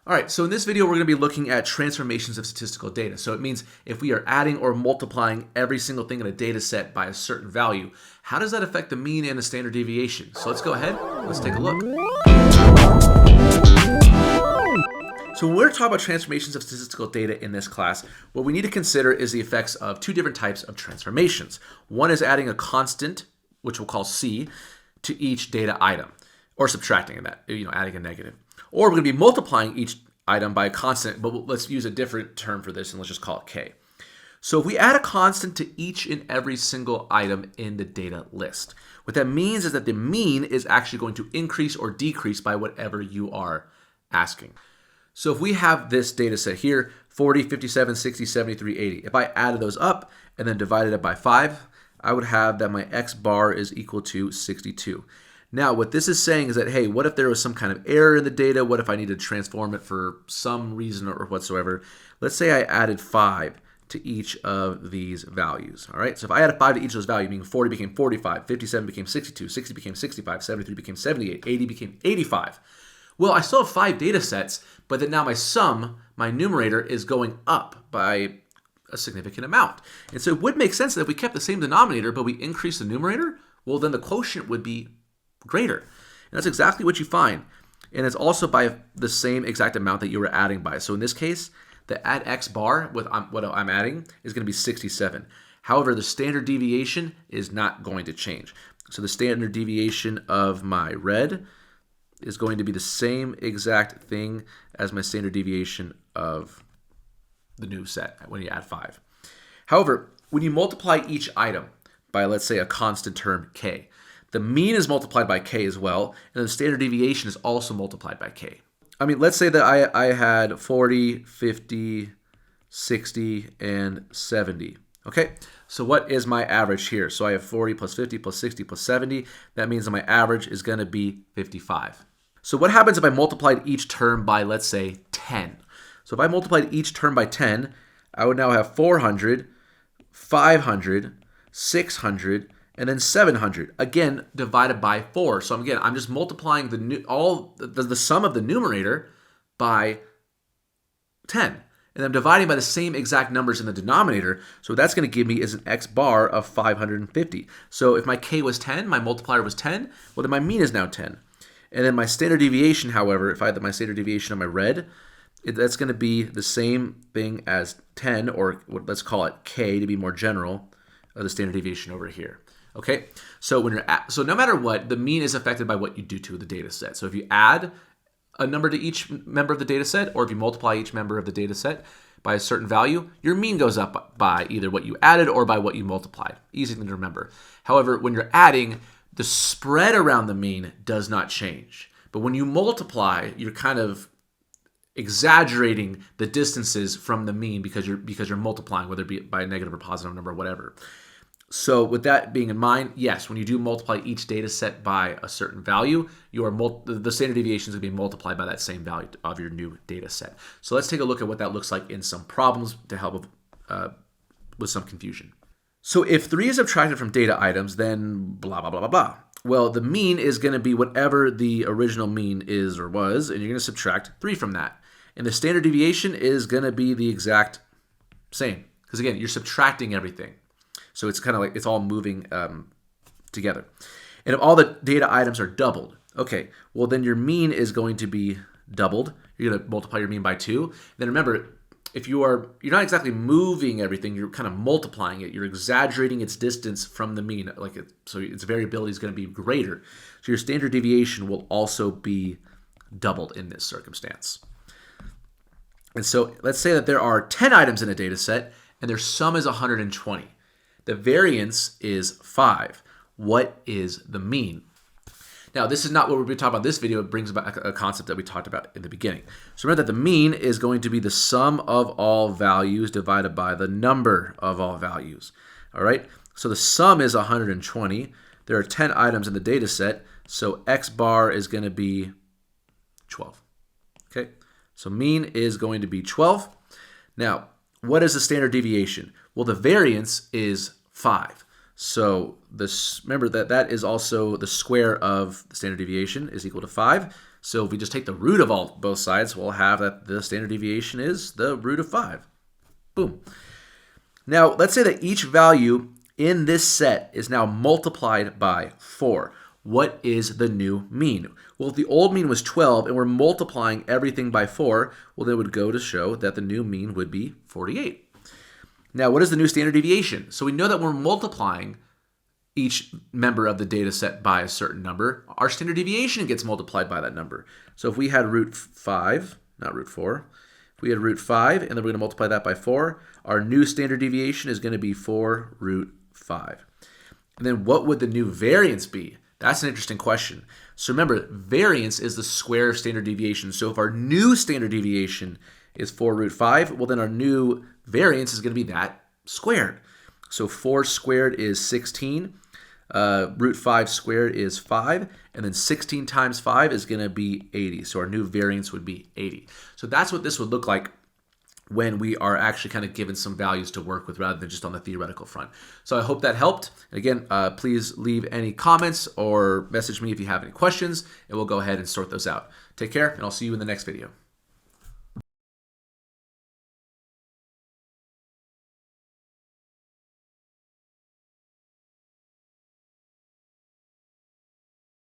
All right, so in this video, we're going to be looking at transformations of statistical data. So it means if we are adding or multiplying every single thing in a data set by a certain value, how does that affect the mean and the standard deviation? So let's go ahead, let's take a look. So when we're talking about transformations of statistical data in this class, what we need to consider is the effects of two different types of transformations. One is adding a constant, which we'll call C, to each data item, or subtracting that, adding a negative. Or we're going to be multiplying each item by a constant, but let's use a different term for this and let's just call it K. So if we add a constant to each and every single item in the data list, what that means is that the mean is actually going to increase or decrease by whatever you are asking. So if we have this data set here, 40, 57, 60, 73, 80, if I added those up and then divided it by 5, I would have that my X bar is equal to 62. Now, what this is saying is that, hey, what if there was some kind of error in the data? What if I needed to transform it for some reason or whatsoever? Let's say I added 5 to each of these values, all right? So if I added 5 to each of those values, meaning 40 became 45, 57 became 62, 60 became 65, 73 became 78, 80 became 85. Well, I still have 5 data sets, but then now my sum, my numerator, is going up by a significant amount. And so it would make sense that if we kept the same denominator, but we increased the numerator, well, then the quotient would be greater. And that's exactly what you find. And it's also by the same exact amount that you were adding by. So in this case, the add X bar with what I'm adding is going to be 67. However, the standard deviation is not going to change. So the standard deviation of my red is going to be the same exact thing as my standard deviation of the new set when you add 5. However, when you multiply each item by, let's say, a constant term K, the mean is multiplied by K as well, and the standard deviation is also multiplied by K. I mean, let's say that I had 40, 50, 60, and 70. Okay, so what is my average here? So I have 40 plus 50 plus 60 plus 70. That means that my average is going to be 55. So what happens if I multiplied each term by, let's say, 10? So if I multiplied each term by 10, I would now have 400, 500, 600, and then 700, again, divided by 4. So again, I'm just multiplying the sum of the numerator by 10. And I'm dividing by the same exact numbers in the denominator. So what that's going to give me is an X bar of 550. So if my K was 10, my multiplier was 10, well, then my mean is now 10. And then my standard deviation, however, if I had my standard deviation on my red, that's going to be the same thing as 10, or let's call it K to be more general, of the standard deviation over here. Okay, so so no matter what, the mean is affected by what you do to the data set. So if you add a number to each member of the data set, or if you multiply each member of the data set by a certain value, your mean goes up by either what you added or by what you multiplied. Easy thing to remember. However, when you're adding, the spread around the mean does not change. But when you multiply, you're kind of exaggerating the distances from the mean because you're multiplying, whether it be by a negative or positive number or whatever. So with that being in mind, yes, when you do multiply each data set by a certain value, the standard deviation is going to be multiplied by that same value of your new data set. So let's take a look at what that looks like in some problems to help with some confusion. So if 3 is subtracted from data items, then blah, blah, blah, blah, blah. Well, the mean is going to be whatever the original mean is or was, and you're going to subtract 3 from that. And the standard deviation is going to be the exact same. Because again, you're subtracting everything. So it's kind of like it's all moving together. And if all the data items are doubled, okay, well then your mean is going to be doubled. You're going to multiply your mean by 2. Then remember, if you're not exactly moving everything, you're kind of multiplying it. You're exaggerating its distance from the mean, so its variability is going to be greater. So your standard deviation will also be doubled in this circumstance. And so let's say that there are 10 items in a data set, and their sum is 120. The variance is 5. What is the mean? Now, this is not what we're going to talk about in this video. It brings back a concept that we talked about in the beginning. So remember that the mean is going to be the sum of all values divided by the number of all values. All right? So the sum is 120. There are 10 items in the data set, so X bar is going to be 12. Okay? So mean is going to be 12. Now, what is the standard deviation? Well, the variance is 5. So remember that is also the square of the standard deviation is equal to 5. So if we just take the root of both sides, we'll have that the standard deviation is the root of 5. Boom. Now, let's say that each value in this set is now multiplied by 4. What is the new mean? Well, if the old mean was 12 and we're multiplying everything by 4, well, then it would go to show that the new mean would be 48. Now, what is the new standard deviation? So we know that we're multiplying each member of the data set by a certain number. Our standard deviation gets multiplied by that number. So if we had root 5, not root 4, if we had root 5 and then we're going to multiply that by 4, our new standard deviation is going to be 4 root 5. And then what would the new variance be? That's an interesting question. So remember, variance is the square of standard deviation. So if our new standard deviation is 4 root 5, well then our new variance is going to be that squared. So 4 squared is 16. Root 5 squared is 5. And then 16 times 5 is going to be 80. So our new variance would be 80. So that's what this would look like when we are actually kind of given some values to work with rather than just on the theoretical front. So I hope that helped. And again, please leave any comments or message me if you have any questions, and we'll go ahead and sort those out. Take care, and I'll see you in the next video.